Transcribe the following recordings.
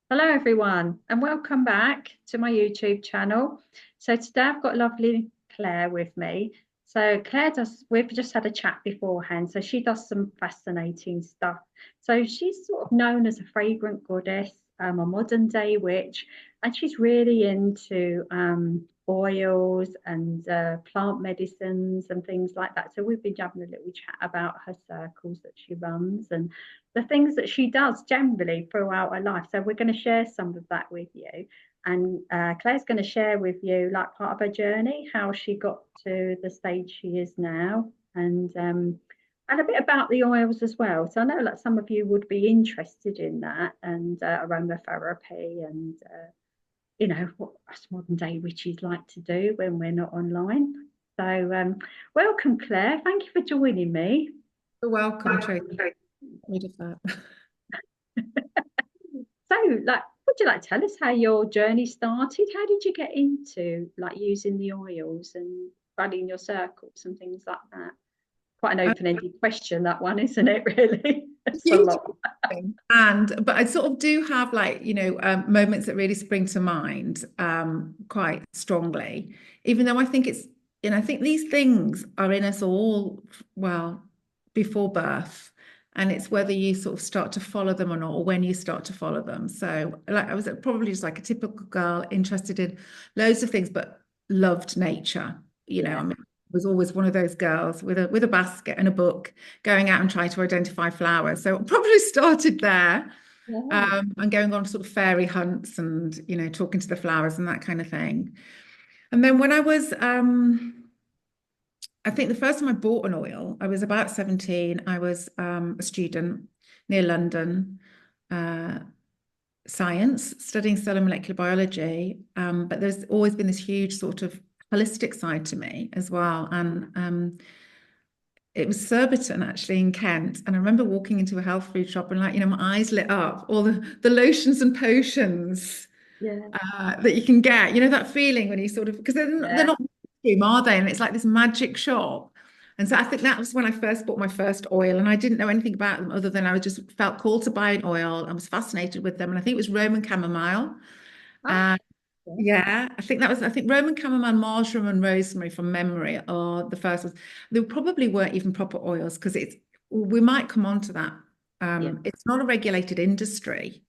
Hello, everyone, and welcome back to my YouTube channel. So today I've got lovely Claire with me. So Claire does, we've just had a chat beforehand. So she does some fascinating stuff. So she's sort of known as a fragrant goddess, a modern day witch, and she's really into oils and plant medicines and things like that. So we've been having a little chat about her circles that she runs and the things that she does generally throughout her life. So we're going to share some of that with you. And Claire's going to share with you like part of her journey, how she got to the stage she is now, and a bit about the oils as well. So I know like some of you would be interested in that and aromatherapy and what us modern day witches like to do when we're not online. So welcome, Claire. Thank you for joining me. You're welcome, Tracy. Get rid of that. So, like, would you like to tell us how your journey started? How did you get into like using the oils and running your circles and things like that? Quite an Um, open-ended question, that one, isn't it? Really, it's a huge lot. thing. But I sort of do have moments that really spring to mind quite strongly, even though I think I think these things are in us all, well, before birth. And it's whether you sort of start to follow them or not, or when you start to follow them. So, like, I was probably just like a typical girl, interested in loads of things, but loved nature. Yeah. I mean, was always one of those girls with a basket and a book going out and trying to identify flowers. So it probably started there, Yeah. and going on sort of fairy hunts and talking to the flowers and that kind of thing. And then when I was I think the first time I bought an oil, I was about 17. I was a student near London, uh, science, studying cellular molecular biology. But there's always been this huge sort of holistic side to me as well. And it was Surbiton actually in Kent. And I remember walking into a health food shop and my eyes lit up, all the lotions and potions Yeah. that you can get. That feeling when you sort of, because they're Yeah. not mainstream, are they? And it's like this magic shop. And so I think that was when I first bought my first oil, and I didn't know anything about them other than I just felt called to buy an oil. I was fascinated with them, and I think it was Roman chamomile. Oh, Uh, yeah. yeah, I think Roman chamomile, marjoram, and rosemary from memory are the first ones. There probably weren't even proper oils because we might come on to that. Yeah. It's not a regulated industry.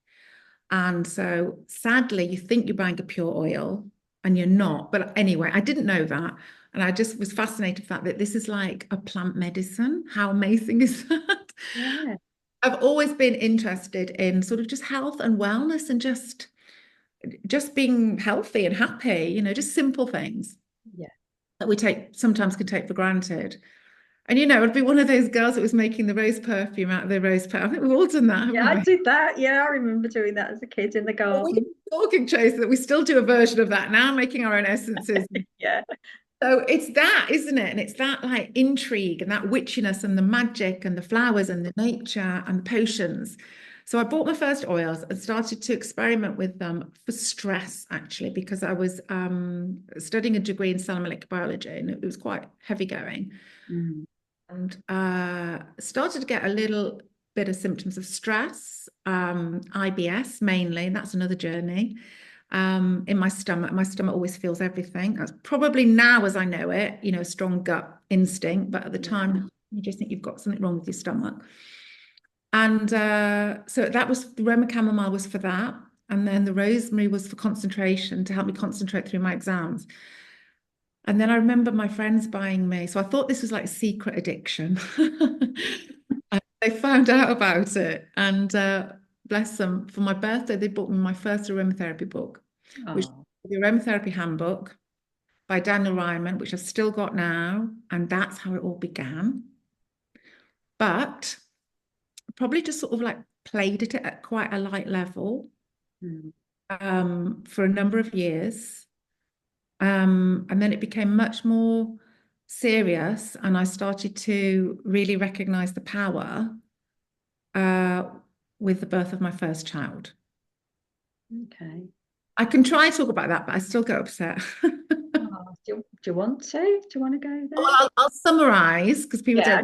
And so sadly, you think you're buying a pure oil and you're not. But anyway, I didn't know that. And I just was fascinated with the fact that this is like a plant medicine. How amazing is that? Yeah. I've always been interested in sort of just health and wellness and just being healthy and happy, just simple things Yeah. that we sometimes can take for granted. And I'd be one of those girls that was making the rose perfume out of the rose petal. I think we've all done that, Yeah, haven't I we? did that. Yeah, I remember doing that as a kid in the Well, we garden. were talking, Tracy, that we still do a version of that now, making our own essences. Yeah. So it's that, isn't it? And it's that like intrigue and that witchiness and the magic and the flowers and the nature and the potions. So I bought my first oils and started to experiment with them for stress, actually, because I was studying a degree in cellular molecular biology and it was quite heavy going. Mm. And started to get a little bit of symptoms of stress, IBS mainly, and that's another journey. In my stomach. My stomach always feels everything. That's probably now, as I know it, a strong gut instinct, but at the Yeah. time, you just think you've got something wrong with your stomach. And so that was the Roma chamomile was for that. And then the rosemary was for concentration to help me concentrate through my exams. And then I remember my friends buying me. So I thought this was like secret addiction. And they found out about it. And bless them, for my birthday, they bought me my first aromatherapy book, which is Oh, the Aromatherapy Handbook by Daniel Ryman, which I've still got now. And that's how it all began. But probably just sort of like played it at quite a light level mm. for a number of years. And then it became much more serious, and I started to really recognize the power uh, with the birth of my first child. Okay. I can try and talk about that, but I still get upset. Oh, do you want to? Do you want to go Well, there? I'll summarize because people Yeah,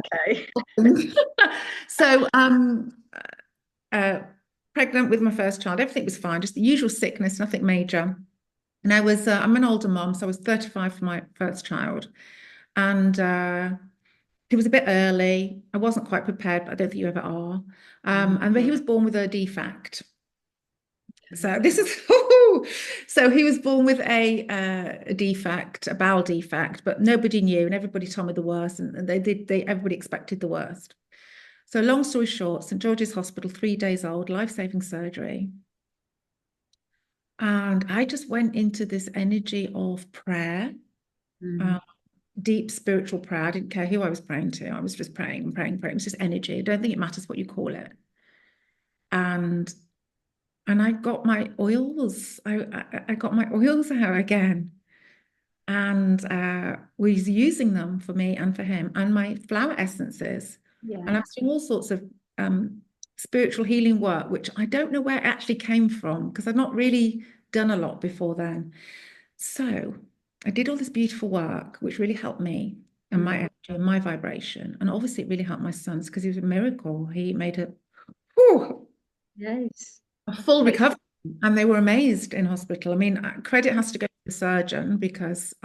don't. okay. So, uh, pregnant with my first child. Everything was fine, just the usual sickness, nothing major. And I'm an older mom, so I was 35 for my first child. And he was a bit early. I wasn't quite prepared, but I don't think you ever are. And but he was born with a defect. So this is so he was born with a defect, a bowel defect, but nobody knew, and everybody told me the worst, and they everybody expected the worst. So long story short, St George's Hospital, 3 days old, life-saving surgery. And I just went into this energy of prayer, Mm. um, deep spiritual prayer. I didn't care who I was praying to. I was just praying and praying and praying. It was just energy. I don't think it matters what you call it. And I got my oils. I got my oils out again. And was using them for me and for him, and my flower essences. Yeah. And I was doing all sorts of spiritual healing work, which I don't know where it actually came from because I'd not really done a lot before then. So I did all this beautiful work, which really helped me and my Mm. energy and my vibration. And obviously, it really helped my sons because he was a miracle. He made whew, Yes. a full Wait. recovery, and they were amazed in hospital. I mean, credit has to go to the surgeon because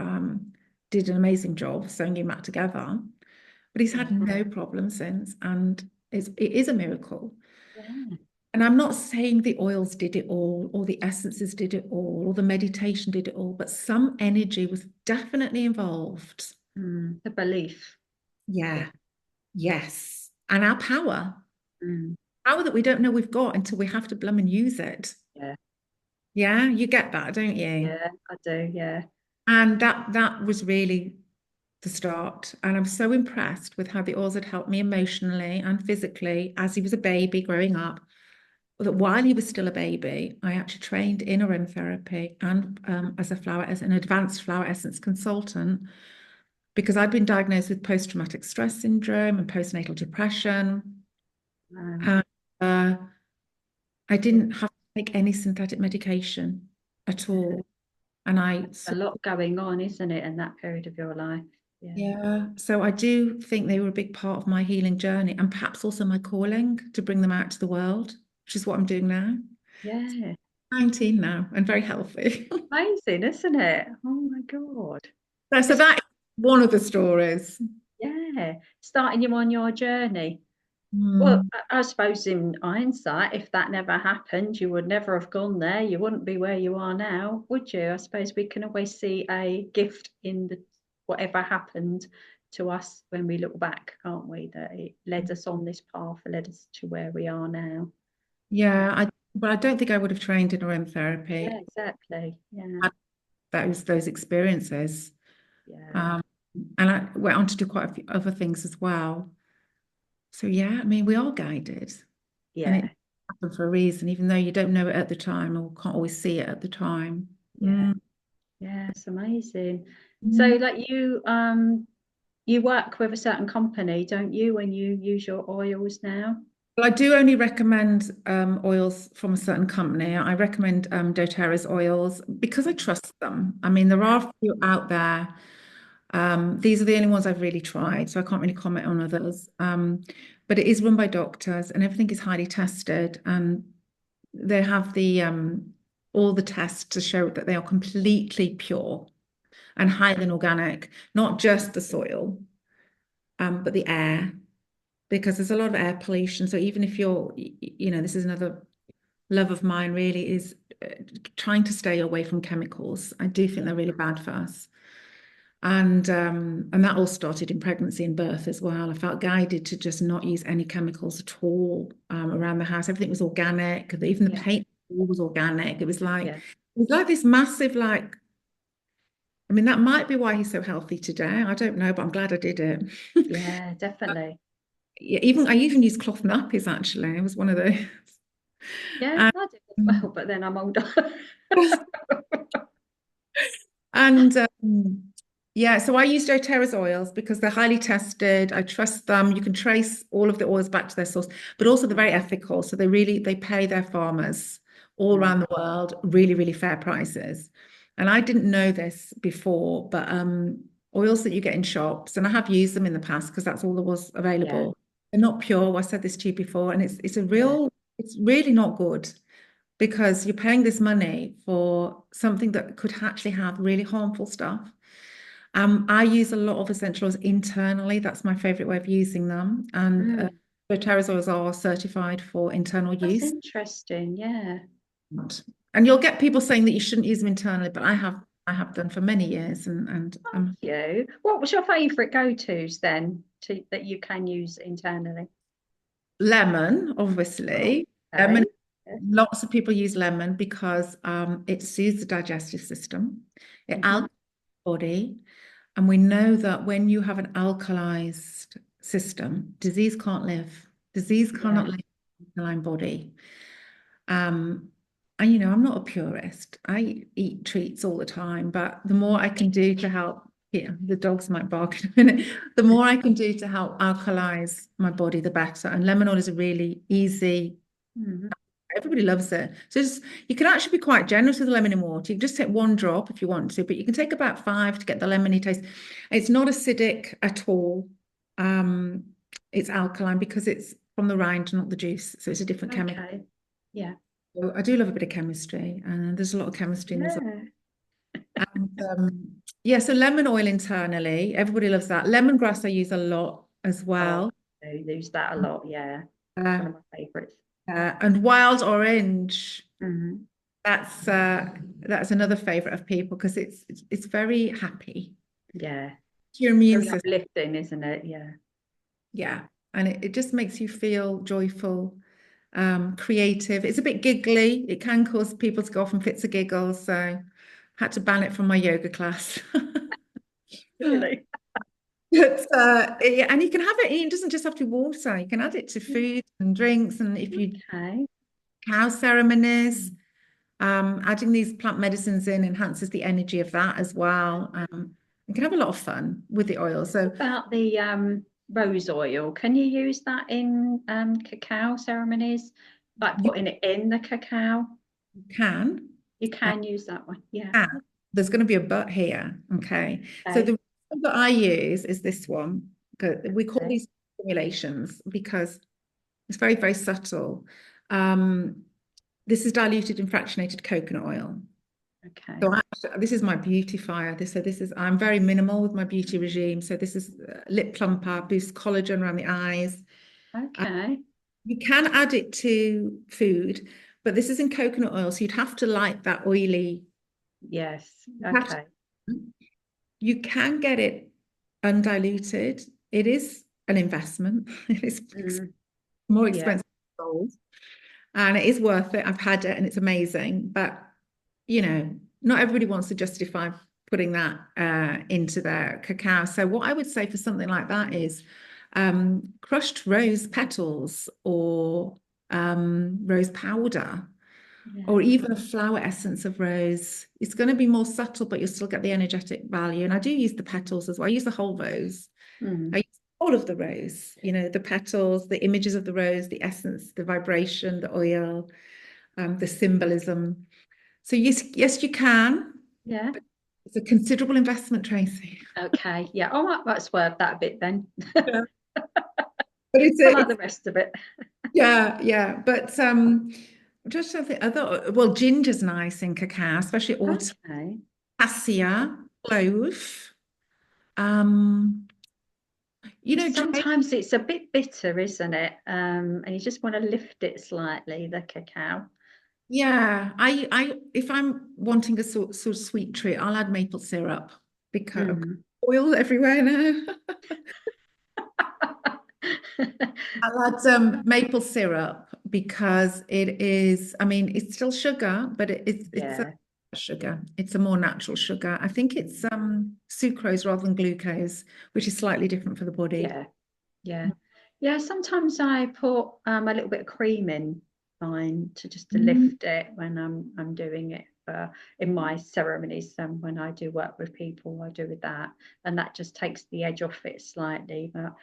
did an amazing job sewing him back together. But he's had no problem since, and it is a miracle. Yeah. And I'm not saying the oils did it all, or the essences did it all, or the meditation did it all, but some energy was definitely involved. Mm. The belief. Yeah. Yeah, yes. And our Mm. power that we don't know we've got until we have to blum and use it. Yeah. Yeah, you get that, don't you? Yeah. I do. Yeah. And that was really the start. And I'm so impressed with how the oils had helped me emotionally and physically as he was a baby growing up. That while he was still a baby, I actually trained in aromatherapy and as an advanced flower essence consultant because I'd been diagnosed with post-traumatic stress syndrome and postnatal depression. Um, And I yeah. didn't have to take any synthetic medication at all. And A lot going on, isn't it, in that period of your life? Yeah. yeah, so I do think they were a big part of my healing journey and perhaps also my calling to bring them out to the world, which is what I'm doing now. Yeah. 19 now and very healthy. Amazing, isn't it? Oh my God. So that is one of the stories. Yeah. Starting you on your journey. Well, Mm, I suppose in hindsight, if that never happened, you would never have gone there. You wouldn't be where you are now, would you? I suppose we can always see a gift in the whatever happened to us when we look back, can't we? That it led us on this path, led us to where we are now. Yeah, yeah, but I don't think I would have trained in yeah, aromatherapy exactly. Yeah, had those experiences. yeah, Um, and I went on to do quite a few other things as well. So yeah, I mean, we are guided, and it yeah, happened for a reason, even though you don't know it at the time or can't always see it at the time. yeah, yeah. It's amazing. So, Mm. like you work with a certain company, don't you, when you use your oils now? Well, I do only recommend oils from a certain company. I recommend doTERRA's oils because I trust them. I mean, there Yeah, are a few out there. These are the only ones I've really tried, so I can't really comment on others. But it is run by doctors, and everything is highly tested, and they have all the tests to show that they are completely pure and higher than organic, not just the soil, but the air because there's a lot of air pollution. So even if this is another love of mine really is trying to stay away from chemicals. I do think yeah, they're really bad for us. And that all started in pregnancy and birth as well. I felt guided to just not use any chemicals at all around the house. Everything was organic. Even the yeah, paint was organic. yeah, It was like this massive like. I mean, that might be why he's so healthy today. I don't know, but I'm glad I did it. yeah, definitely. Yeah, I even used cloth nappies actually. It was one of those. Yeah, And, I do as well, but then I'm older. and yeah, so I use doTERRA's oils because they're highly tested. I trust them. You can trace all of the oils back to their source, but also they're very ethical. So they pay their farmers all Mm, around the world really, really fair prices. And I didn't know this before, but oils that you get in shops, and I have used them in the past because that's all there was yeah, available. They're not pure. I said this to you before, and it's a yeah, it's really not good because you're paying this money for something that could actually have really harmful stuff. I use a lot of essential oils internally. That's my favorite way of using them. And Mm, doTERRA's oils are certified for internal that's use. interesting. Yeah. And you'll get people saying that you shouldn't use them internally, but I have done for many years, and You. What was your favourite go-tos then that you can use internally? lemon, Oh, obviously. Lemon, okay. Yes. lots of people use lemon because it soothes the digestive system. It Hmm. alkalizes the body. And we know that when you have an alkalized system, disease can't live. Disease cannot Yeah. live in an alkaline body. Um, and I'm not a purist. I eat treats all the time, but the more I can do to help, yeah, the dogs might bark in a minute. The more I can do to help alkalize my body, the better. And lemon oil is a really easy. Mhm. Everybody loves it. So you can actually be quite generous with the lemon in water. You can just take one drop if you want to, but you can take about 5 to get the lemony taste. It's not acidic at all. Um, it's alkaline because it's from the rind, not the juice. So it's a different chemical. Okay. Yeah. So I do love a bit of chemistry, and there's a lot of chemistry in this. Yeah. And yeah, so lemon oil internally, everybody loves that. Lemongrass I use a lot as Oh, well. I use that a lot. Yeah. It's Uh, one of my favourites. and wild orange. Hmm. That's another favorite of people because it's very happy. Yeah. Your immune Very system, uplifting, isn't it? Yeah. yeah, and it just makes you feel joyful, creative. It's a bit giggly. It can cause people to go off in fits of giggles, so had to ban it from my yoga class. Really? But yeah, and you can have it. It doesn't just have to be water. You can add it to food and drinks, and if you Okay. cow ceremonies. Adding these plant medicines in enhances the energy of that as well. You can have a lot of fun with the oil. So About the rose oil, can you use that in cacao ceremonies? Like you putting it in the cacao? can, You uh, can use that one. Yeah. there's going to be a but here. Okay. So Okay. the one that I use is this one. We call Okay. these formulations because it's very, very subtle. Um, this is diluted in fractionated coconut oil. Okay. So this is my beautifier. I'm very minimal with my beauty regime. So this is lip plumper, boosts collagen around the eyes. Uh, Okay. you can add it to food, but this is in coconut oil, so you'd have to like that oily. Yes. You have Okay. to- you can get it undiluted. It is an investment. It is Mm, more yeah. expensive than gold, and it is worth it. I've had it, and it's amazing. But not everybody wants to justify putting that into their cacao. So what I would say for something like that is crushed rose petals or rose powder Yeah. or even a flower essence of rose. It's going to be more subtle, but you'll still get the energetic value. And I do use the petals as well. I use the whole rose. I Mm, use all of the rose, the petals, the images of the rose, the essence, the vibration, the oil, the symbolism. So yes, you can. yeah. It's a considerable investment, Tracy. Okay. Yeah. I might swerve that a bit then. Yeah. But I like the rest of it. yeah, yeah. But just something other. Well, ginger's nice in cacao, especially autumn. Okay. Cassia, clove. Um, Jane. Sometimes it's a bit bitter, isn't it? And you just want to lift it slightly, the cacao. Yeah, if I'm wanting a sort of sweet treat, I'll add maple syrup because I've got Mm. oil everywhere now. I'll add maple syrup because it is, I mean, it's still sugar, but it's a Yeah. sugar. It's a more natural sugar. I think it's sucrose rather than glucose, which is slightly different for the body. Yeah. Yeah. Yeah. Sometimes I put a little bit of cream in mine to Mm. lift it when I'm doing it in my ceremonies. When I do work with people, I do with that, and that just takes the edge off it slightly. But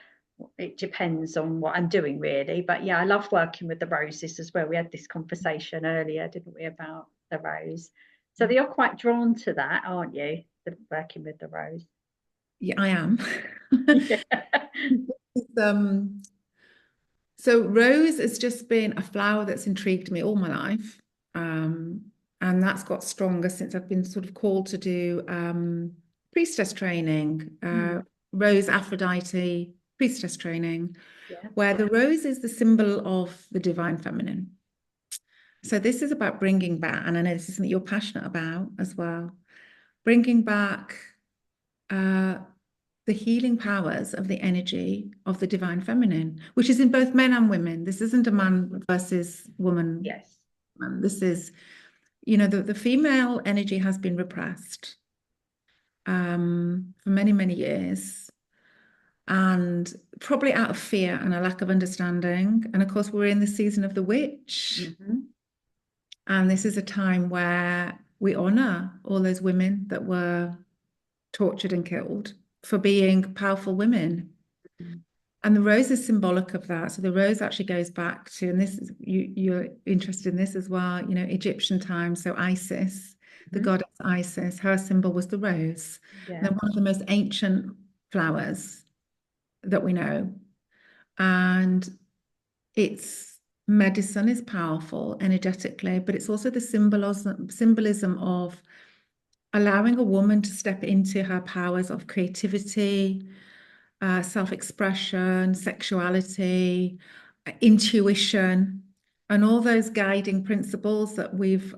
it depends on what I'm doing, really. But yeah, I love working with the roses as well. We had this conversation earlier, didn't we, about the rose? So you're quite drawn to that, aren't you? Working with the rose. Yeah, I am. Yeah. It's, So rose has just been a flower that's intrigued me all my life. And that's got stronger since I've been sort of called to do priestess training, Mm. Rose Aphrodite priestess training, Yeah. where the rose is the symbol of the divine feminine. So this is about bringing back, and I know this is something you're passionate about as well, bringing back the healing powers of the energy of the divine feminine, which is in both men and women. This isn't a man versus woman. Yes. This is, the female energy has been repressed for many, many years, and probably out of fear and a lack of understanding. And of course, we're in the season of the witch. Mm-hmm. And this is a time where we honor all those women that were tortured and killed for being powerful women. And the rose is symbolic of that. So the rose actually goes back to, and this is you're interested in this as well, Egyptian times. So Isis, the Mm-hmm. goddess Isis, her symbol was the rose. Yeah. And they're one of the most ancient flowers that we know. And its medicine is powerful energetically, but it's also the symbolism of allowing a woman to step into her powers of creativity, self-expression, sexuality, intuition, and all those guiding principles that we've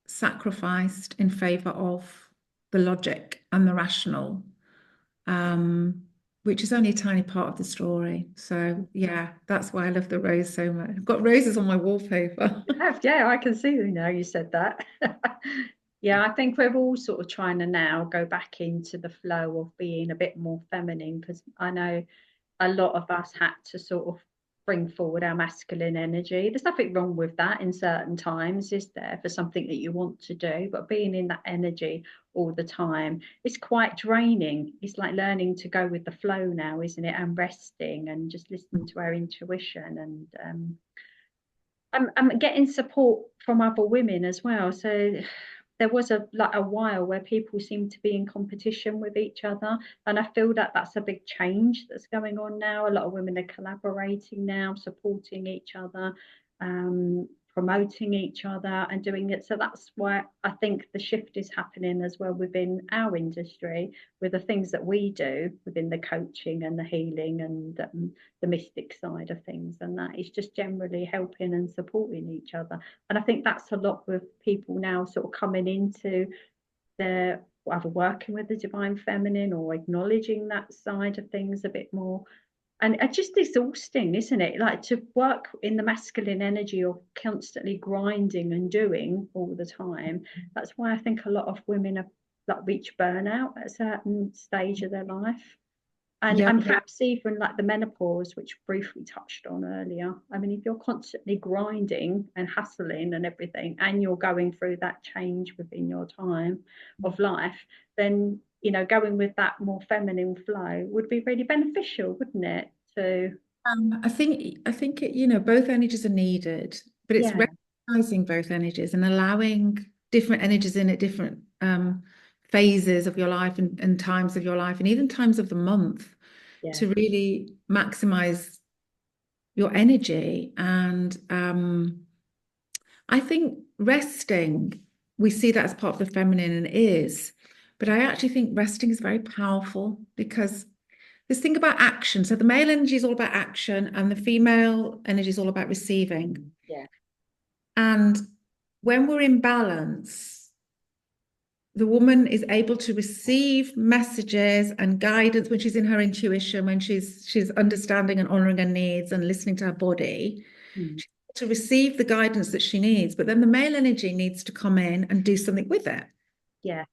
sacrificed in favor of the logic and the rational, which is only a tiny part of the story. So yeah, that's why I love the rose so much. I've got roses on my wallpaper. Yeah, I can see now you said that. Yeah, I think we're all sort of trying to now go back into the flow of being a bit more feminine, because I know a lot of us had to sort of bring forward our masculine energy. There's nothing wrong with that in certain times, is there, for something that you want to do, but being in that energy all the time, it's quite draining. It's like learning to go with the flow now, isn't it? And resting and just listening to our intuition, and I'm getting support from other women as well. So there was a while where people seem to be in competition with each other, and I feel that that's a big change that's going on now. A lot of women are collaborating now, supporting each other, promoting each other and doing it. So that's why I think the shift is happening as well within our industry, with the things that we do within the coaching and the healing and the mystic side of things, and that is just generally helping and supporting each other. And I think that's a lot with people now sort of coming into their either working with the divine feminine or acknowledging that side of things a bit more. And it's just exhausting, isn't it? Like to work in the masculine energy of constantly grinding and doing all the time. That's why I think a lot of women have like reach burnout at a certain stage of their life. And, Yeah. and perhaps even like the menopause, which briefly touched on earlier. I mean, if you're constantly grinding and hustling and everything, and you're going through that change within your time of life, then, going with that more feminine flow would be really beneficial, wouldn't it? To, I think both energies are needed, but it's yeah, recognizing both energies and allowing different energies in at different phases of your life and times of your life and even times of the month yeah, to really maximize your energy. And I think resting, we see that as part of the feminine and it is, but I actually think resting is very powerful because this thing about action. So the male energy is all about action and the female energy is all about receiving. yeah, And when we're in balance, the woman is able to receive messages and guidance when she's in her intuition, when she's understanding and honoring her needs and listening to her body, mm, to receive the guidance that she needs. But then the male energy needs to come in and do something with it. yeah,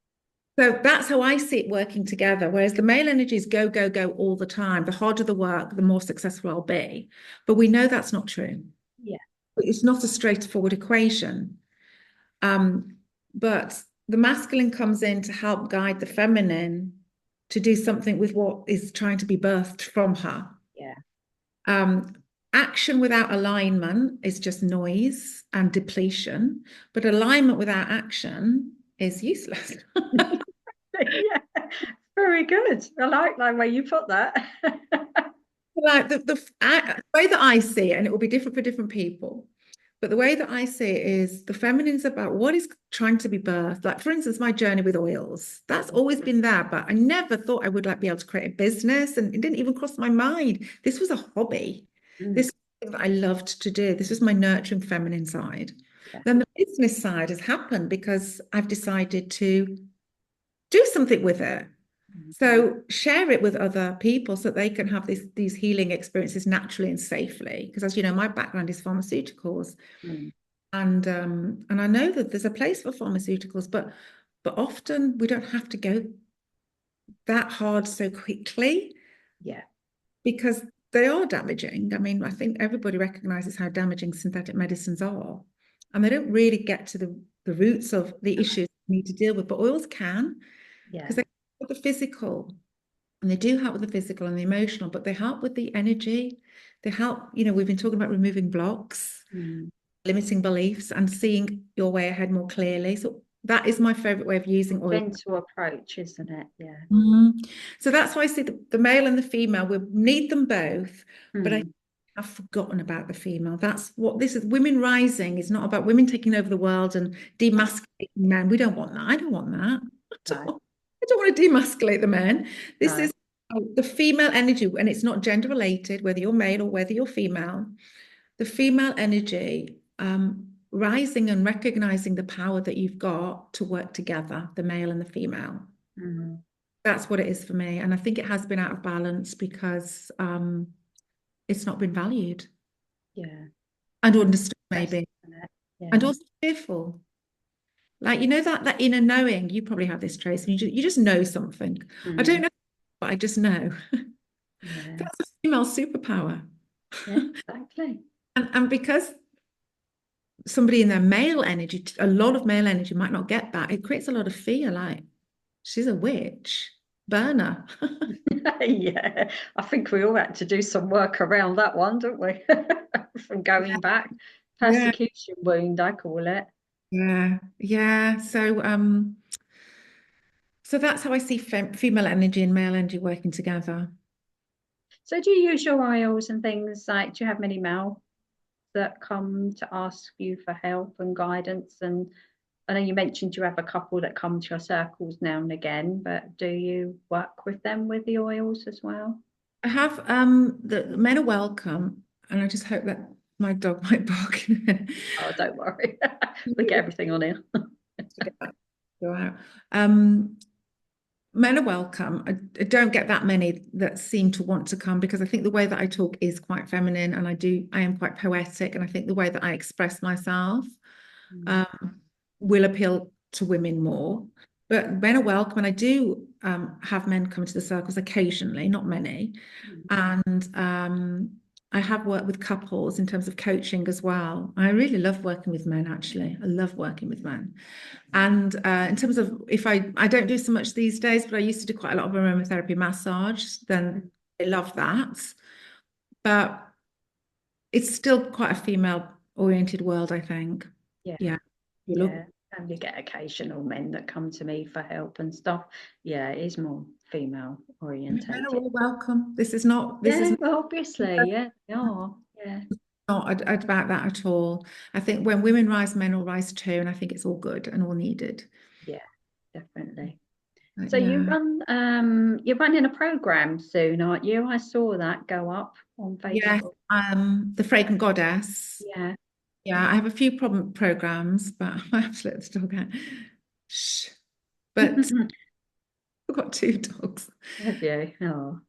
So that's how I see it working together. Whereas the male energy is go, go, go all the time. The harder the work, the more successful I'll be. But we know that's not true. yeah, It's not a straightforward equation. But the masculine comes in to help guide the feminine to do something with what is trying to be birthed from her. yeah. Um, Action without alignment is just noise and depletion, but alignment without action is useless. Yeah, very good. I like the way you put that. Like the way that I see it, and it will be different for different people, but the way that I see it is the feminine's about what is trying to be birthed. Like, for instance, my journey with oils, that's always been there, but I never thought I would like be able to create a business, and it didn't even cross my mind. This was a hobby. This Mm, is something that I loved to do. This was my nurturing feminine side. yeah. Then the business side has happened because I've decided to do something with it. Mm, So share it with other people so that they can have these healing experiences naturally and safely. Because as you know, my background is pharmaceuticals, mm, and I know that there's a place for pharmaceuticals, but often we don't have to go that hard so quickly yeah. because they are damaging. I mean, I think everybody recognizes how damaging synthetic medicines are, and they don't really get to the roots of the issues we need to deal with. But oils can, because Yeah. they help with the physical. And they do help with the physical and the emotional, but they help with the energy. They help, we've been talking about removing blocks, Mm. limiting beliefs, and seeing your way ahead more clearly. So that is my favorite way of using oil. Gentle approach, isn't it? Yeah. Mm. So that's why I see the male and the female. We need them both, but I Mm. have forgotten about the female. That's what this is. Women rising is not about women taking over the world and demasculating men. We don't want that. I don't want that. No, I don't want to demasculate the men. This no. is the female energy, and it's not gender related, whether you're male or whether you're female. The female energy, rising and recognizing the power that you've got to work together, the male and the female. Mm. That's what it is for me. And I think it has been out of balance because it's not been valued Yeah. and And understood, stress, maybe, isn't it? and Yeah. also fearful. Like, that inner knowing, you probably have this, Trace, and you just know something. I don't Mm. know, but I just know. Yeah. That's a female superpower. Yeah, exactly. And because somebody in their male energy, a lot of male energy might not get that, it creates a lot of fear, like, she's a witch, burner. Yeah. I think we all had to do some work around that one, don't we? From going back. Yeah, Persecution wound, I call it. yeah, yeah. So that's how I see female energy and male energy working together. So do you use your oils and things like, do you have many male that come to ask you for help and guidance? And I know you mentioned you have a couple that come to your circles now and again, but do you work with them with the oils as well? I have the men are welcome, and I just hope that my dog might bark. Oh, don't worry. We get everything on here. Go out. Um, Men are welcome. I don't get that many that seem to want to come because I think the way that I talk is quite feminine, and I am quite poetic, and I think the way that I express myself Mm, um, will appeal to women more. But men are welcome, and I do have men come to the circles occasionally, not many. mm, And I have worked with couples in terms of coaching as well. I really love working with men, actually. I love working with men. And in terms of if I don't do so much these days, but I used to do quite a lot of aromatherapy massage, then mm. I love that. But it's still quite a female oriented world, I think. Yeah, Yeah. You look, yeah. And you get occasional men that come to me for help and stuff. Yeah, it is more female men are orientated. all welcome. This is Yeah, well, obviously, yeah, they are. Yeah, not about that at all. I think when women rise, men will rise too, and I think it's all good and all needed. yeah, definitely. But So yeah. you're running a program soon, aren't you? I saw that go up on Yes, Facebook. the Fragrant Goddess. Yeah. Yeah, I have a few programs, but I have to let the dog out. Shh. But I've got two dogs. Have you? Oh,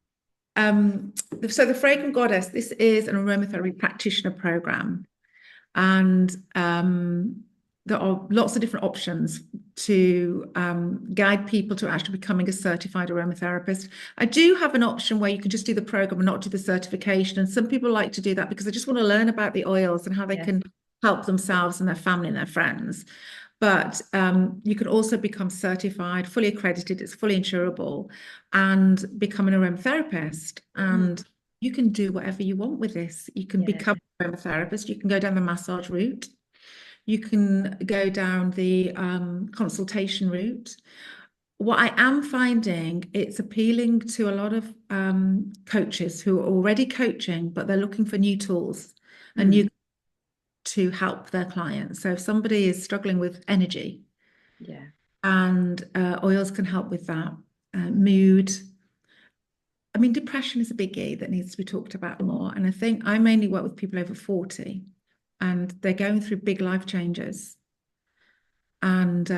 So the Fragrant Goddess, this is an aromatherapy practitioner program, and there are lots of different options to guide people to actually becoming a certified aromatherapist. I do have an option where you can just do the program and not do the certification, and some people like to do that because they just want to learn about the oils and how they yeah. can help themselves and their family and their friends. But you can also become certified, fully accredited, it's fully insurable, and become an aromatherapist. Mm, And you can do whatever you want with this. You can yeah. become an aromatherapist, you can go down the massage route, you can go down the consultation route, what I am finding, it's appealing to a lot of coaches who are already coaching, but they're looking for new tools and new Mm, to help their clients. So if somebody is struggling with energy, yeah. and oils can help with that. Mood. I mean, depression is a biggie that needs to be talked about more. And I think I mainly work with people over 40 and they're going through big life changes. And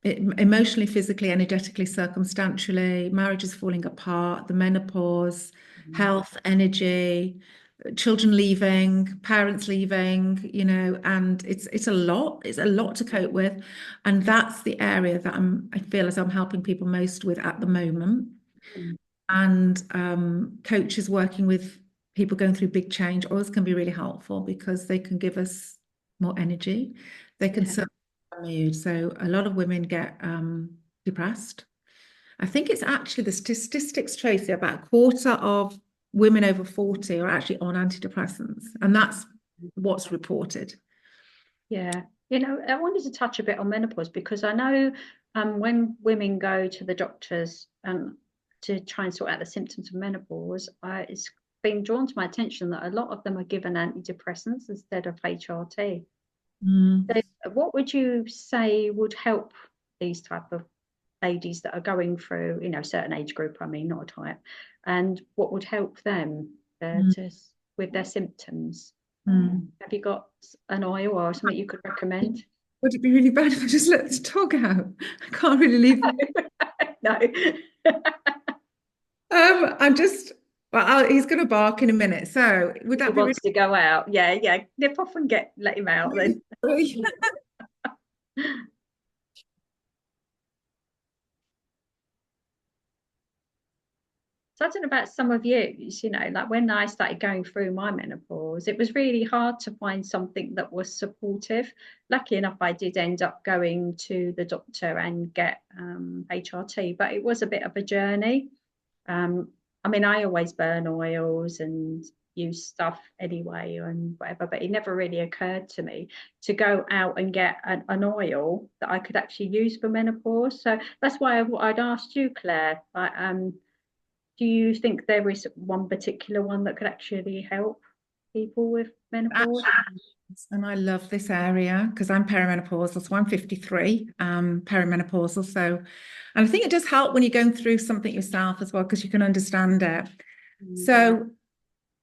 emotionally, physically, energetically, circumstantially, marriage is falling apart, the menopause, Mm, health, energy, children leaving, parents leaving, and it's a lot. It's a lot to cope with. And that's the area that I feel as I'm helping people most with at the moment. mm, And coaches working with people going through big change always can be really helpful because they can give us more energy. They can yeah. serve our mood. So a lot of women get depressed. I think it's actually the statistics, Tracy, about a quarter of women over 40 are actually on antidepressants. And that's what's reported. Yeah. I wanted to touch a bit on menopause because I know when women go to the doctors to try and sort out the symptoms of menopause, it's been drawn to my attention that a lot of them are given antidepressants instead of HRT. Mm. So what would you say would help these type of ladies that are going through, a certain age group, I mean, not a type, and what would help them Mm. with their symptoms? Mm. Have you got an oil or something you could recommend? Would it be really bad if I just let the dog out? I can't really leave them. No. I'm just, well, he's going to bark in a minute. So would He that be really, wants to go out. Yeah, yeah. Nip off and let him out then. really? So I don't know about some of you, like when I started going through my menopause, it was really hard to find something that was supportive. Lucky enough, I did end up going to the doctor and get HRT, but it was a bit of a journey. Um, I mean, I always burn oils and use stuff anyway and whatever, but it never really occurred to me to go out and get an oil that I could actually use for menopause. So that's why I'd asked you, Claire, like, do you think there is one particular one that could actually help people with menopause? And I love this area because I'm perimenopausal. So I'm 53, perimenopausal. So, and I think it does help when you're going through something yourself as well because you can understand it. Mm, So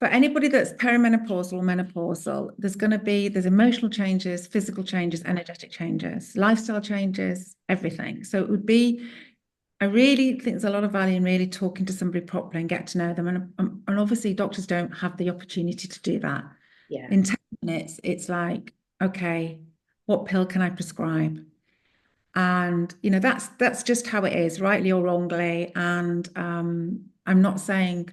for anybody that's perimenopausal or menopausal, there's emotional changes, physical changes, energetic changes, lifestyle changes, everything. So it would be, I really think there's a lot of value in really talking to somebody properly and get to know them. And obviously doctors don't have the opportunity to do that. yeah. In 10 minutes, it's like, okay, what pill can I prescribe? And that's just how it is, rightly or wrongly. And I'm not saying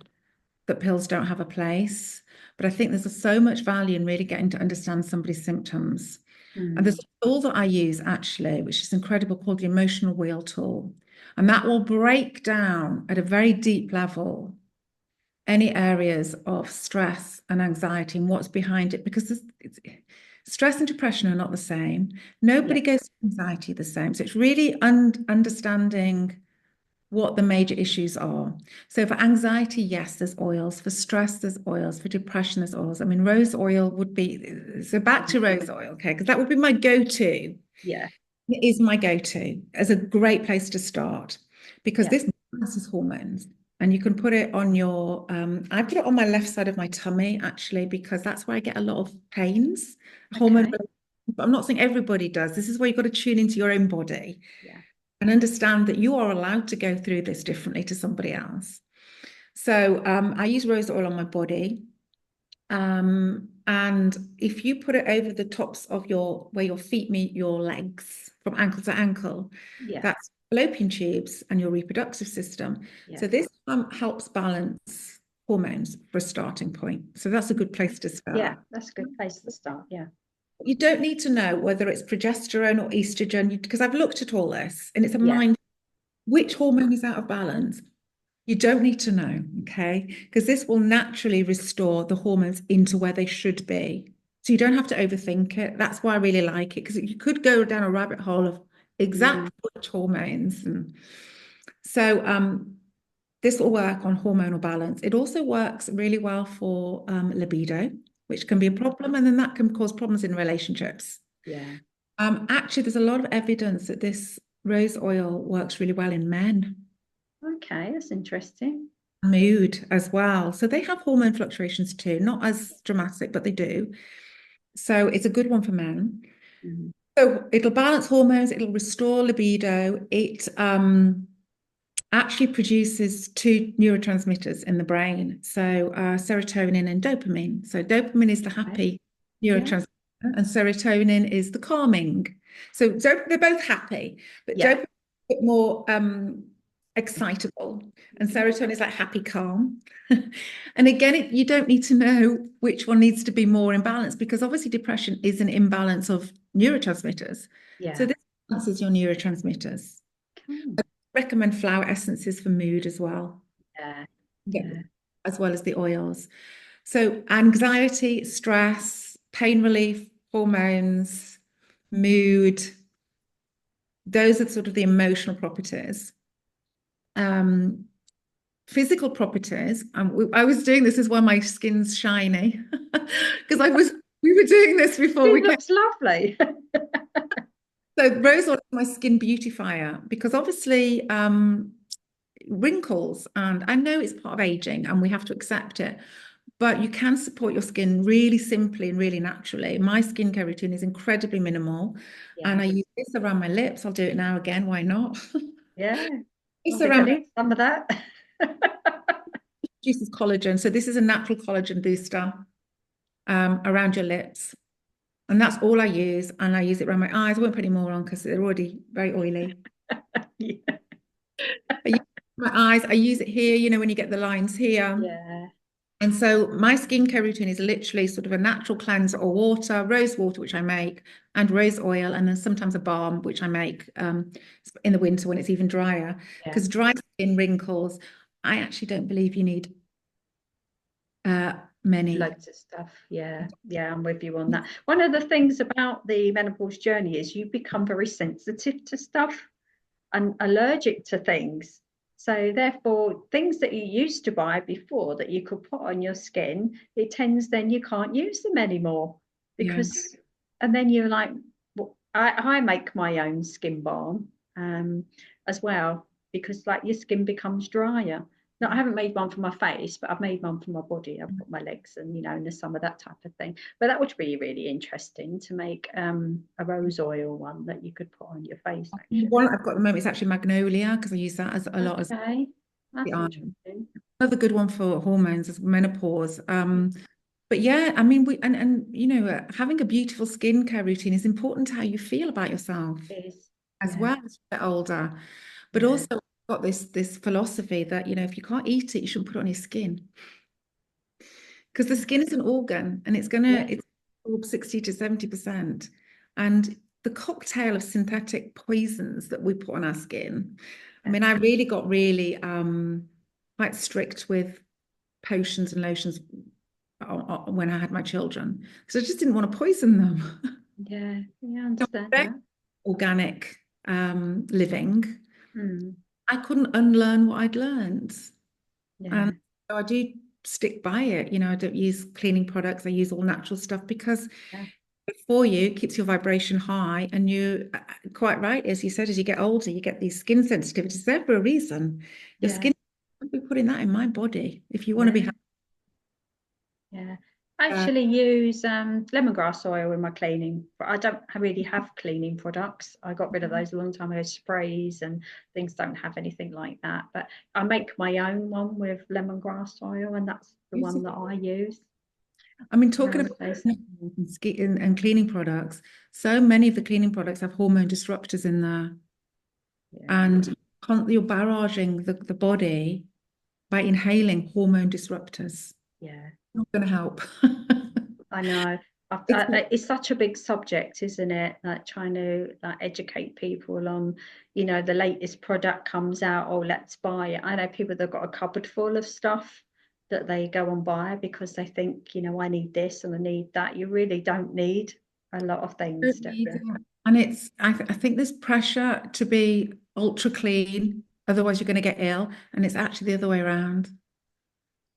that pills don't have a place, but I think there's so much value in really getting to understand somebody's symptoms. And Mm, there's a tool that I use actually, which is incredible, called the emotional wheel tool. And that will break down at a very deep level any areas of stress and anxiety and what's behind it, because stress and depression are not the same. yeah. Nobody goes through anxiety the same. So it's really understanding what the major issues are. So for anxiety, yes, there's oils. For stress, there's oils. For depression, there's oils. I mean, rose oil would be, so back to rose oil, okay, because that would be my go-to. Yeah. It is my go-to as a great place to start because Yeah. this balances hormones. And you can put it on I put it on my left side of my tummy actually, because that's where I get a lot of pains, hormone. Okay. But I'm not saying everybody does. This is where you've got to tune into your own body Yeah. and understand that you are allowed to go through this differently to somebody else. So I use rose oil on my body. And if you put it over the tops of where your feet meet your legs from ankle to ankle, Yeah. that's fallopian tubes and your reproductive system. Yeah. So this helps balance hormones for a starting point. So that's a good place to Yeah. start. That's a good place to start. Yeah. You don't need to know whether it's progesterone or estrogen because I've looked at all this and it's a Yeah. mind. Which hormone is out of balance? You don't need to know, okay? Because this will naturally restore the hormones into where they should be. So you don't have to overthink it. That's why I really like it, because you could go down a rabbit hole of exactly which hormones. And so this will work on hormonal balance. It also works really well for libido, which can be a problem, and then that can cause problems in relationships. Yeah. Actually, there's a lot of evidence that this rose oil works really well in men. Okay, that's interesting. Mood as well. So they have hormone fluctuations too, not as dramatic, but they do. So it's a good one for men. Mhm. So it'll balance hormones, it'll restore libido. It actually produces two neurotransmitters in the brain, so serotonin and dopamine. So dopamine is the Okay. happy Yeah. neurotransmitter, and serotonin is the calming. So they're both happy, but Yeah. dopamine is a bit more excitable, and serotonin is like happy, calm. And again, you don't need to know which one needs to be more in balance, because obviously depression is an imbalance of neurotransmitters. So Yeah. this balances your neurotransmitters. Cool. Recommend flower essences for mood as well, Yeah. yeah, Yeah. as well as the oils. So anxiety, stress, pain relief, hormones, mood, those are sort of the emotional properties. Um, Physical properties. I was doing this as well. My skin's shiny because we were doing this before we It came. looks lovely. So rose oil is my skin beautifier, because obviously wrinkles, and I know it's part of aging and we have to accept it, but you can support your skin really simply and really naturally. My skincare routine is incredibly minimal, Yeah. and I use this around my lips. I'll do it now again, why not? Yeah. I This think I around need some of that. produces collagen. So this is a natural collagen booster around your lips. And that's all I use. And I use it around my eyes. I won't put any more on because they're already very oily. Yeah. I use my eyes. I use it here, when you get the lines here. Yeah. And so my skincare routine is literally sort of a natural cleanser or water, rose water, which I make, and rose oil, and then sometimes a balm, which I make in the winter when it's even drier. Yeah. Because dry skin, wrinkles, I actually don't believe you need many. Loads of stuff. Yeah. Yeah. I'm with you on that. One of the things about the menopause journey is you become very sensitive to stuff and allergic to things. So therefore, things that you used to buy before that you could put on your skin, it tends then you can't use them anymore Yeah. because, and then you're like, well, I make my own skin balm as well because like your skin becomes drier. No, I haven't made one for my face, but I've made one for my body. I've got my legs and in the summer, that type of thing. But that would be really interesting to make a rose oil one that you could put on your face One actually. I've got at the moment is actually magnolia, because I use that as a lot as Okay, the that's eye. interesting. Another good one for hormones is menopause. But yeah, I mean, having a beautiful skincare routine is important to how you feel about yourself It is. as Yeah, well as you get older. But yeah, also got this philosophy that, if you can't eat it, you shouldn't put it on your skin, because the skin is an organ, and yeah, it's 60 to 70%. And the cocktail of synthetic poisons that we put on our skin. I yeah, mean, I really got really quite strict with potions and lotions when I had my children, because I just didn't want to poison them. yeah. Yeah, I understand that. Organic living, Mm, I couldn't unlearn what I'd learned. And yeah, so I do stick by it. I don't use cleaning products. I use all natural stuff, because yeah, for you, it keeps your vibration high. And you, quite right, as you said, as you get older, you get these skin sensitivities there for a reason. Your yeah, skin, be putting that in my body if you want to be yeah, happy. yeah. I actually use lemongrass oil in my cleaning, but I don't really have cleaning products. I got rid of those a long time ago. Sprays and things don't have anything like that. But I make my own one with lemongrass oil, and that's the one that I use I mean, talking around about the face. and cleaning products, so many of the cleaning products have hormone disruptors in there, Yeah, and you're barraging the body by inhaling hormone disruptors. yeah. Not going to help. I know. It's not. It's such a big subject, isn't it? Like trying to educate people on, the latest product comes out. Oh, let's buy it. I know people that've got a cupboard full of stuff that they go and buy because they think, I need this and I need that. You really don't need a lot of things, Don't do need you? And I think there's pressure to be ultra clean, otherwise you're going to get ill. And it's actually the other way around.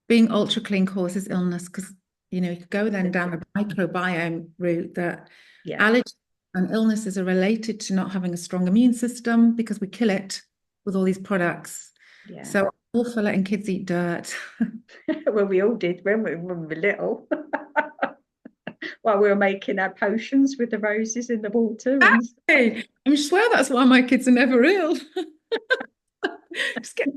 Being ultra clean causes illness because, you could go then down the microbiome route that Yeah, allergies and illnesses are related to not having a strong immune system because we kill it with all these products. yeah. So I'm all for letting kids eat dirt. Well, we all did when we were little, while we were making our potions with the roses in the water and stuff. Hey, I'm swear that's why my kids are never ill. Just get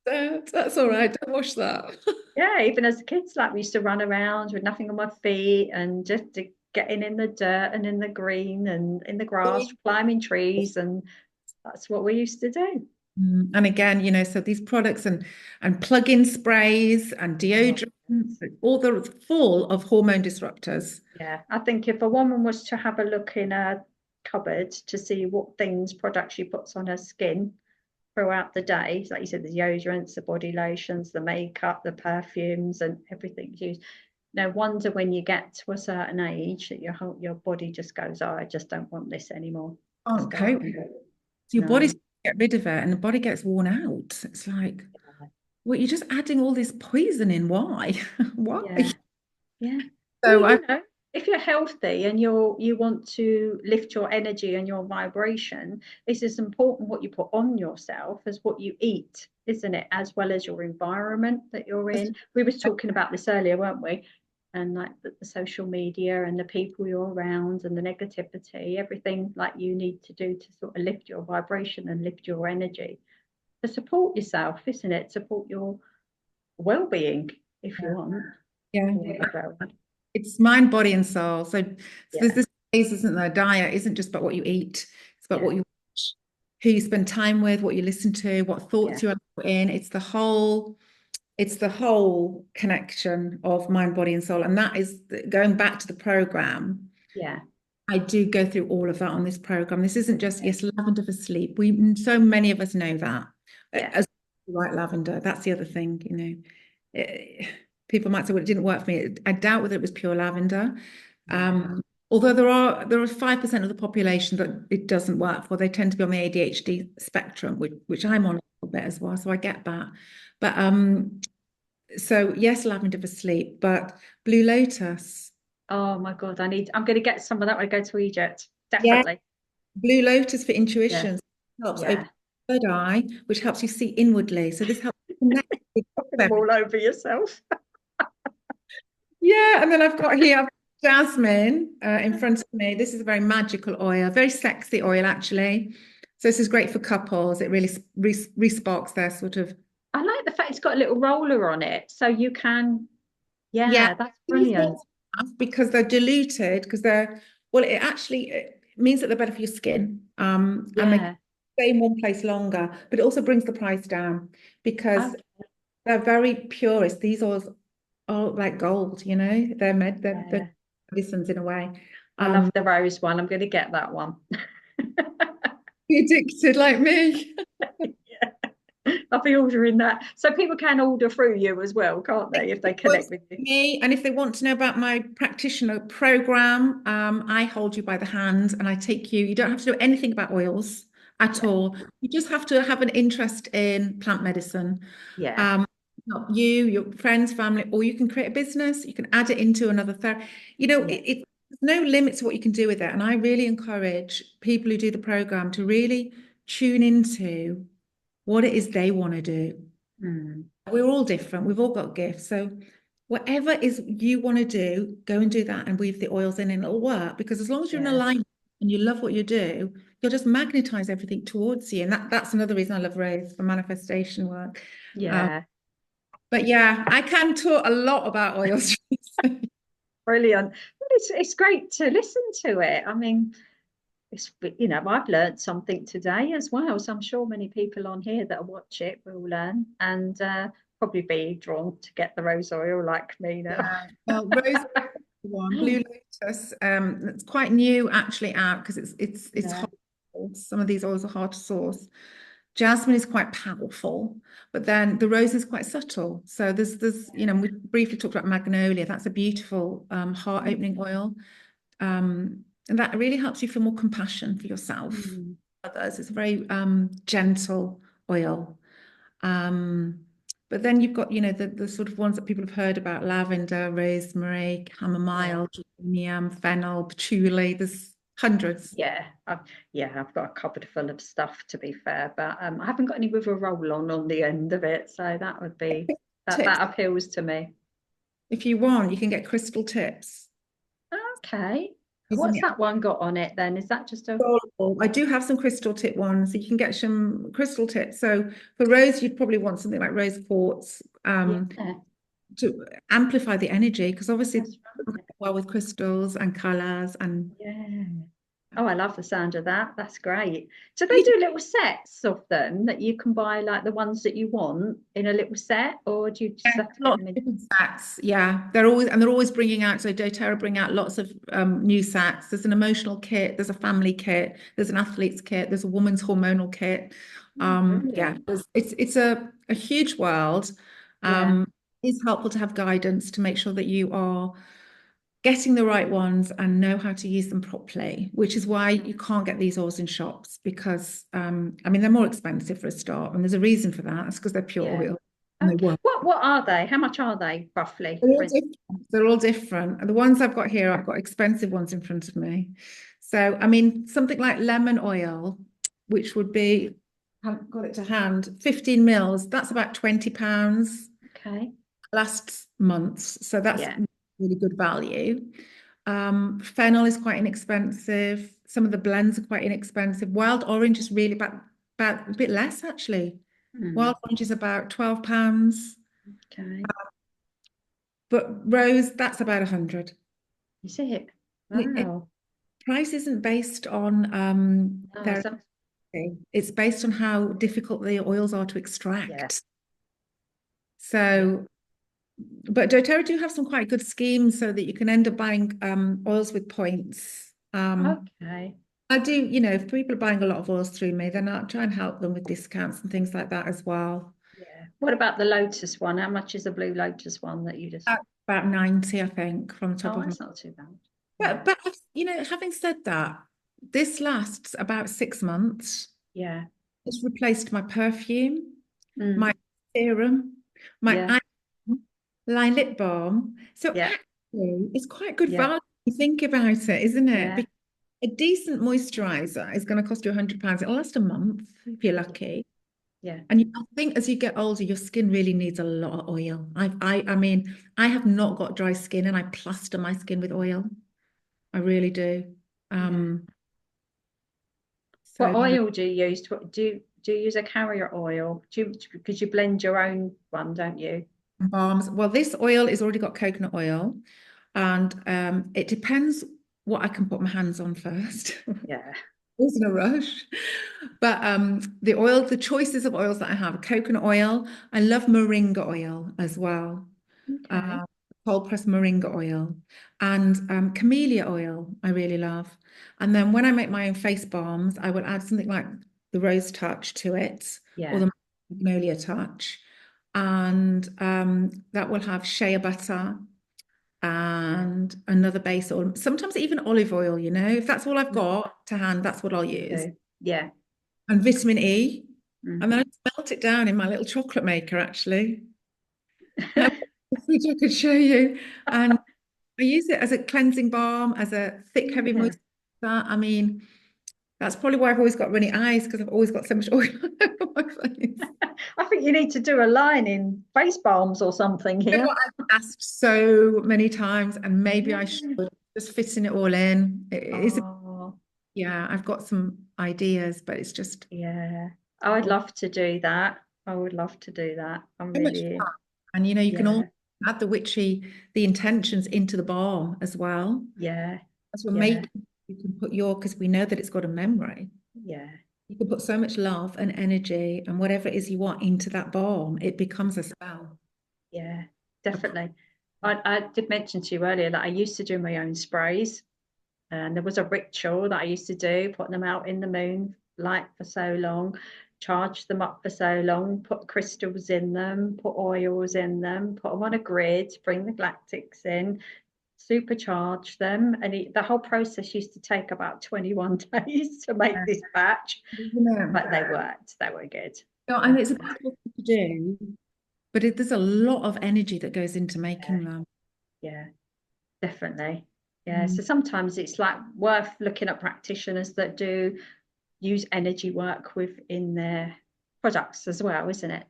dirt. That's all right. Don't wash that. Yeah, even as kids, like we used to run around with nothing on my feet and just getting in the dirt and in the green and in the grass, climbing trees, and that's what we used to do. And again, so these products and plug-in sprays and Oh, deodorants, all the full of hormone disruptors. yeah, I think if a woman was to have a look in a cupboard to see what things, products she puts on her skin throughout the day, like you said, the deodorants, the body lotions, the makeup, the perfumes, and everything used. No wonder when you get to a certain age that your body just goes, oh, I just don't want this anymore. Just Can't don't cope. want it. So your No. body's get rid of it and the body gets worn out. It's like, well, you're just adding all this poison in. Why? Why? Yeah. Yeah. Well, So I if you're healthy and you want to lift your energy and your vibration, it's as important what you put on yourself as what you eat, isn't it? As well as your environment that you're in. We was talking about this earlier, weren't we? And like the social media and the people you're around and the negativity, everything like you need to do to sort of lift your vibration and lift your energy to support yourself, isn't it? Support your well-being if you want. yeah, Yeah. it's mind, body, and soul. So there's Yeah. this phrase, isn't there? Diet isn't just about what you eat, it's about Yeah. what you watch, who you spend time with, what you listen to, what Yeah. thoughts you allow in. It's the whole connection of mind, body, and soul. And that is going back to the program. Yeah. I do go through all of that on this program. This isn't just, yes, lavender for sleep. So many of us know that. Yeah. As right lavender, that's the other thing, People might say, well, it didn't work for me. I doubt whether it was pure lavender. Yeah. Although there are 5% of the population that it doesn't work for. They tend to be on the ADHD spectrum, which I'm on a little bit as well. So I get that. But so yes, lavender for sleep, but blue lotus. Oh my God, I'm going to get some of that when I go to Egypt. Yeah, Definitely. blue lotus for Yeah. intuition helps open Yeah. the third eye, which helps you see inwardly. So this helps you connect with Put them everything. all over yourself. Yeah, and then I've got jasmine in front of me. This is a very magical oil, very sexy oil actually. So this is great for couples. It really re-sparks their sort of I like the fact it's got a little roller on it. So you can, yeah. yeah, that's These brilliant. ones because they're diluted because it means that they're better for your skin. And they Yeah. stay in one place longer, but it also brings the price down because Okay. they're very purist. These oils are like gold, they're Yeah. medicines in a way. I love Um, the rose one. I'm going to get that one. be addicted like me. I'll be ordering that. So people can order through you as well, can't they, if they It works connect with you? for me. And if they want to know about my practitioner program, I hold you by the hand and I take you. You don't have to know anything about oils at Yeah. all. You just have to have an interest in plant medicine. Yeah. Um, Not you, your friends, family, or you can create a business. You can add it into another therapy. Yeah. There's no limit to what you can do with it. And I really encourage people who do the program to really tune into what it is they want to do. Mm. We're all different. We've all got gifts. So whatever is you want to do, go and do that and weave the oils in and it'll work. Because as long as you're in Yeah. alignment and you love what you do, you'll just magnetize everything towards you. And that's another reason I love Rose for manifestation work. Um, Yeah. but yeah, I can talk a lot about oils. Brilliant. Well, it's great to listen to it. I mean, I've learned something today as well. So I'm sure many people on here that watch it will learn and probably be drawn to get the rose oil like me now. Yeah. Well, Rose one, Blue Lotus. It's quite new actually out because it's Yeah. hard. Some of these oils are hard to source. Jasmine is quite powerful, but then the rose is quite subtle. So we briefly talked about magnolia. That's a beautiful heart opening oil. Um, And that really helps you feel more compassion for yourself, Mm, others. It's a very gentle oil. Um, but then you've got, the sort of ones that people have heard about: lavender, rosemary, yeah. chamomile, geranium, fennel, patchouli. There's hundreds. Yeah, I've got a cupboard full of stuff to be fair, but I haven't got any with a roll on the end of it, so that would be Tips. that appeals to me. If you want, you can get crystal tips. Okay, Using what's it. that one got on it then? Is that just a I do have some crystal tip ones, so you can get some crystal tips. So for rose, you'd probably want something like rose quartz, yeah? to amplify the energy, because obviously it That's works right. well with crystals and colors and Yeah. Oh, I love the sound of that. That's great. Do they do little sets of them that you can buy, like the ones that you want in a little set, or do you just yeah, have to get lots them of in? different sets. Yeah, they're always bringing out. So doTERRA bring out lots of new sets. There's an emotional kit. There's a family kit. There's an athlete's kit. There's a woman's hormonal kit. Oh, Yeah, brilliant. it's a huge world. Yeah, It's helpful to have guidance to make sure that you are getting the right ones and know how to use them properly, which is why you can't get these oils in shops, because I mean, they're more expensive for a start, and there's a reason for that. It's because they're pure yeah. oil and they Okay. work. What are they? How much are they roughly? They're all For instance? different. They're all different. And the ones I've got here, I've got expensive ones in front of me. So, I mean, something like lemon oil, which would be, I haven't got it to hand, 15 mils, that's about £20, Okay. lasts months. So that's Yeah. really good value. Fennel is quite inexpensive. Some of the blends are quite inexpensive. Wild orange is really about a bit less, actually. Hmm. Wild orange is about £12. Okay. But rose, that's about 100. Is it? And Wow. price isn't based on Oh, their, it's based on how difficult the oils are to yeah. extract. Yeah. So, but doTERRA do have some quite good schemes so that you can end up buying oils with points. Okay. I do, if people are buying a lot of oils through me, then I'll try and help them with discounts and things like that as well. Yeah. What about the Lotus one? How much is the Blue Lotus one that you just? About 90, I think, from the top Oh, of my. that's not too bad. But, Yeah. but having said that, this lasts about 6 months. Yeah. It's replaced my perfume, my Mm. serum, my Yeah. eye, line lip balm. So Yeah. actually, it's quite good Yeah. value. If you think about it, isn't it? Yeah. Because a decent moisturizer is going to cost you £100. It'll last a month if you're Yeah. lucky. Yeah. And I think as you get older, your skin really needs a lot of oil. I mean, I have not got dry skin, and I plaster my skin with oil. I really do. Yeah. Um, What so oil do you use? Do you use a carrier oil? Because you blend your own one, don't you? balms. Well, this oil is already got coconut oil, and it depends what I can put my hands on first. Yeah. Always in a rush. But the choices of oils that I have: coconut oil. I love moringa oil as well. Okay. Uh, cold pressed moringa oil, and camellia oil. I really love. And then when I make my own face balms, I will add something like the rose touch to it, or Yeah. the magnolia touch, and that will have shea butter and another base oil, sometimes even olive oil, if that's all I've Mm, got to hand, that's what I'll you use. do. Yeah. And vitamin E. And then I Hmm. melt it down in my little chocolate maker, actually. Which I could show you. And I use it as a cleansing balm, as a thick, heavy Yeah. moisturizer. I mean, that's probably why I've always got runny eyes, because I've always got so much oil on my face. I think you need to do a line in face balms or something You know here. what, I've asked so many times, and maybe I should Yeah. just fitting it all in. It is, Oh, yeah, I've got some ideas, but it's just yeah. I would so love to do that. I would love to do that. I'm much really, fun. And you can all yeah, add the intentions into the balm as well. yeah, As you're yeah, making, you can put because we know that it's got a memory. yeah, You can put so much love and energy and whatever it is you want into that balm, it becomes a spell. yeah, A pro- definitely. I did mention to you earlier that I used to do my own sprays, and there was a ritual that I used to do, putting them out in the moon light for so long, charge them up for so long, put crystals in them, put oils in them, put them on a grid, bring the galactics in, supercharge them, and the whole process used to take about 21 days to make this batch, Isn't it? but they worked. They were good. No, and it's a beautiful thing to do, but there's a lot of energy that goes into Yeah, making them. yeah, definitely. Yeah, Mm. so sometimes it's like worth looking at practitioners that do use energy work within their products as well, isn't it?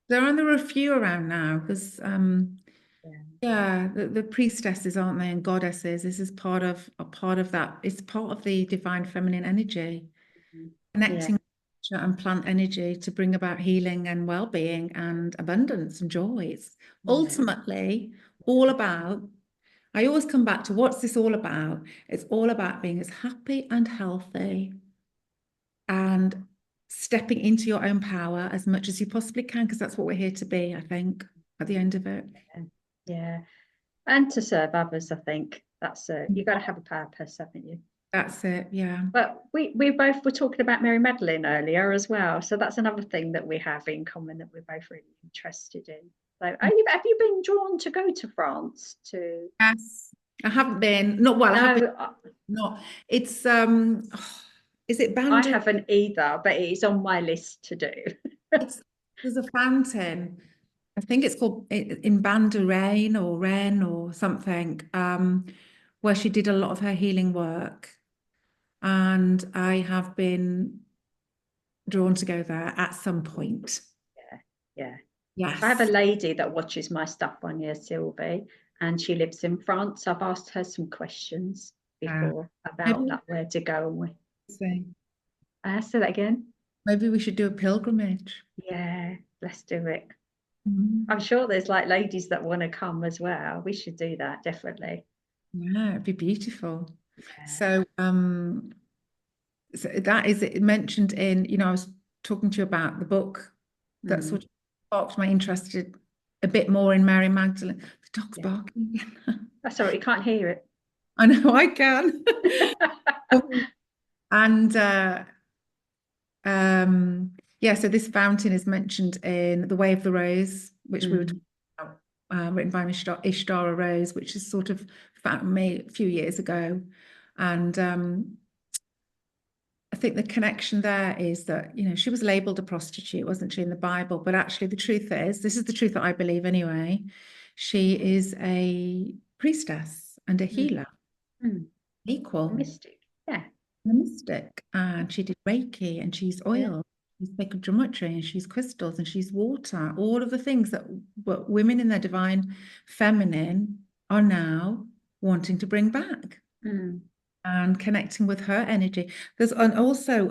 There are a few around now because Yeah. yeah, the priestesses, aren't they, and goddesses. This is part of a part of that. It's part of the divine feminine energy, Mhm. Yeah. connecting nature and plant energy to bring about healing and well-being and abundance and joy. It's Yeah. ultimately all about. I always come back to what's this all about? It's all about being as happy and healthy and stepping into your own power as much as you possibly can, because that's what we're here to be, I think, at the end of it. Yeah. Yeah. And to serve others, I think that's you got to have a purpose, haven't you? That's it, yeah. But we both were talking about Mary Magdalene earlier as well, so that's another thing that we have in common that we're both really interested in. So, have you been drawn to go to France to? Yes. I haven't been, not well, I have been, No, not. It's is it I Bandar? haven't either, but it is on my list to do. It's there's a fountain. I think it's called in Bandar or Rennes or something, where she did a lot of her healing work. And I have been drawn to go there at some point. Yeah, yeah. I have a Yes. lady that watches my stuff on here, Sylvie, and she lives in France. I've asked her some questions Uh, before about maybe like where to go and where. we Say that again. maybe we should do a pilgrimage. Yeah, let's do it. I'm Mm. sure there's like ladies that want to come as well. We should do that, definitely. Yeah, it'd be beautiful. Yeah. So that is it mentioned in, I was talking to you about the book that Mm, sort of sparked my interest a bit more in Mary Magdalene. The dog's yeah. barking. That's all right. You can't hear it. I know I can. And yeah, so this fountain is mentioned in The Way of the Rose, which we were talking Mm, about, written by Ishtar Rose, which is sort of found me a few years ago. And I think the connection there is that, she was labeled a prostitute, wasn't she, in the Bible? But actually, the truth is, this is the truth that I believe anyway, she is a priestess and a mm, healer, mm. equal, Mystic. Yeah. a mystic. And she did Reiki and she's Yeah. oil, she's sacred geometry and she's crystals and she's water, all of the things that women in their divine feminine are now wanting to bring back Mm, and connecting with her energy. And also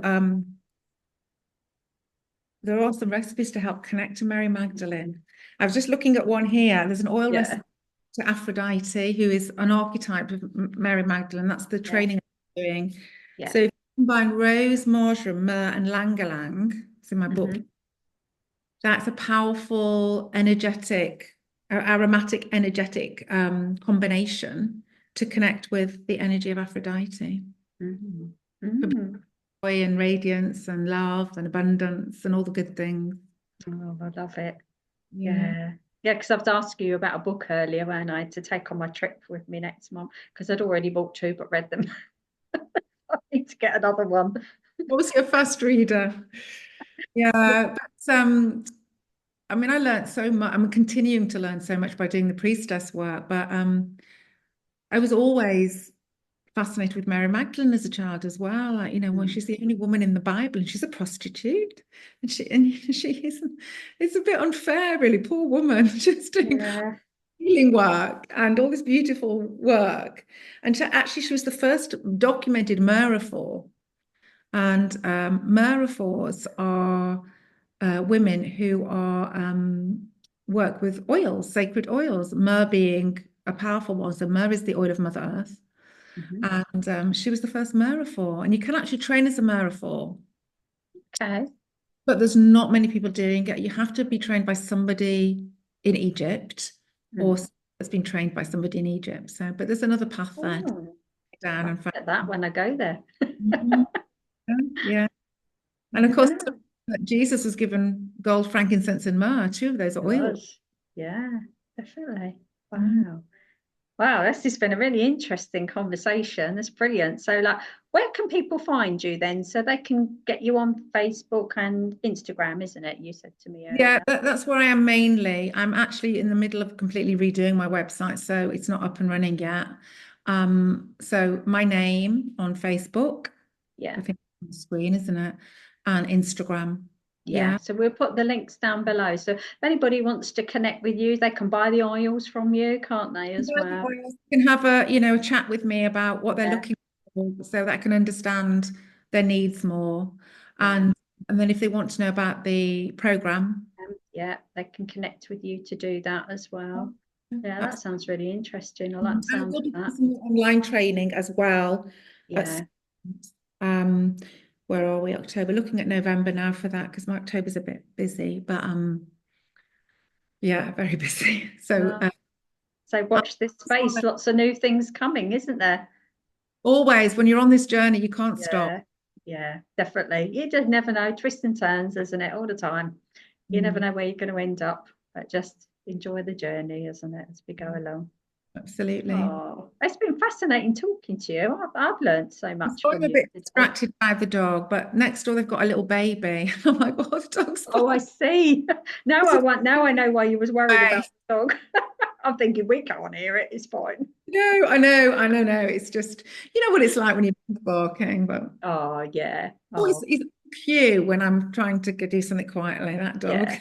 there are some recipes to help connect to Mary Magdalene. I was just looking at one here. There's an oil yeah. recipe to Aphrodite, who is an archetype of Mary Magdalene. That's the Yeah. training I'm doing. Yeah. So if you combine rose, marjoram, myrrh, and lang-a-lang, it's in my book, Hmm. that's a powerful, energetic, aromatic, energetic combination to connect with the energy of Aphrodite. Hmm. For Mm. joy and radiance and love and abundance and all the good things. Oh, I love it. Yeah. Yeah. Yeah, because I've asked you about a book earlier, and I had to take on my trip with me next month because I'd already bought two but read them. I need to get another one. What was your first reader? Yeah, but I mean, I learned so much. I'm continuing to learn so much by doing the priestess work, but I was always fascinated with Mary Magdalene as a child as well. Like, when Mm. she's the only woman in the Bible and she's a prostitute, and she isn't. It's a bit unfair, really. Poor woman, she's doing Yeah. healing work and all this beautiful work. And actually, she was the first documented Myrrhaphor. And Myrrhaphors are women who are work with oils, sacred oils, myrrh being a powerful one. So myrrh is the oil of Mother Earth. Hmm. And she was the first Myrrhaphor. And you can actually train as a Myrrhaphor, Okay. but there's not many people doing it. You have to be trained by somebody in Egypt or Mm. that's been trained by somebody in Egypt. So, but there's another path there to Oh, go down I'll and find. get that when I go there. Mhm. Yeah. And of course, Yeah, Jesus was given gold, frankincense, and myrrh. Two of those are it oils. was. Yeah, definitely. Mm. Wow. Wow, this has been a really interesting conversation. That's brilliant. So, like, where can people find you then? So they can get you on Facebook and Instagram, isn't it? You said to me Yeah, earlier. that's where I am mainly. I'm actually in the middle of completely redoing my website, so it's not up and running yet. So my name on Facebook, I Yeah. think on the screen, isn't it? And Instagram. Yeah. Yeah. So we'll put the links down below. So if anybody wants to connect with you, they can buy the oils from you, can't they, as well? You can have a chat with me about what they're Yeah. looking for so that I can understand their needs more. Yeah. And then if they want to know about the program, Yeah, they can connect with you to do that as well. Yeah, that that's sounds really interesting. I like the I sound will of be doing that. some online training as well at Yeah. um where are we? October. Looking at November now for that because my October's a bit busy, but yeah, very busy. So Uh, so watch this space. Lots of new things coming, isn't there? always when you're on this journey, you can't stop. Yeah. Yeah, definitely. You just never know. Twists and turns, isn't it? All the time. You never Mm, know where you're going to end up, but just enjoy the journey, isn't it, as we go along. absolutely. Oh, it's been fascinating talking to you. I've learned so much So I'm from a you bit today. distracted by the dog, but next door they've got a little baby. I'm like, oh, the dog's Oh, I fine. see. Now It's I want. Now I know why you was worried okay. about the dog. I'm thinking we can't hear it. It's fine. No, I know, I know, no. It's just, you know what it's like when you're barking, but Oh yeah. always Oh it's cute when I'm trying to do something quietly, that dog. yeah.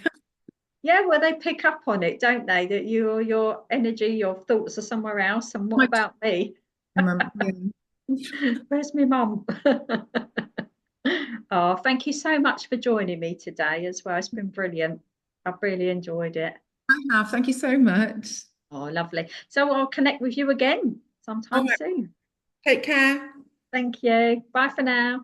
Yeah. Well, they pick up on it, don't they? That your energy, your thoughts are somewhere else. And what My about me? yeah. Where's my mum? Oh, thank you so much for joining me today as well. It's been brilliant. I've really enjoyed it. I have. Thank you so much. Oh, lovely. So I'll connect with you again All sometime right. soon. Take care. Thank you. Bye for now.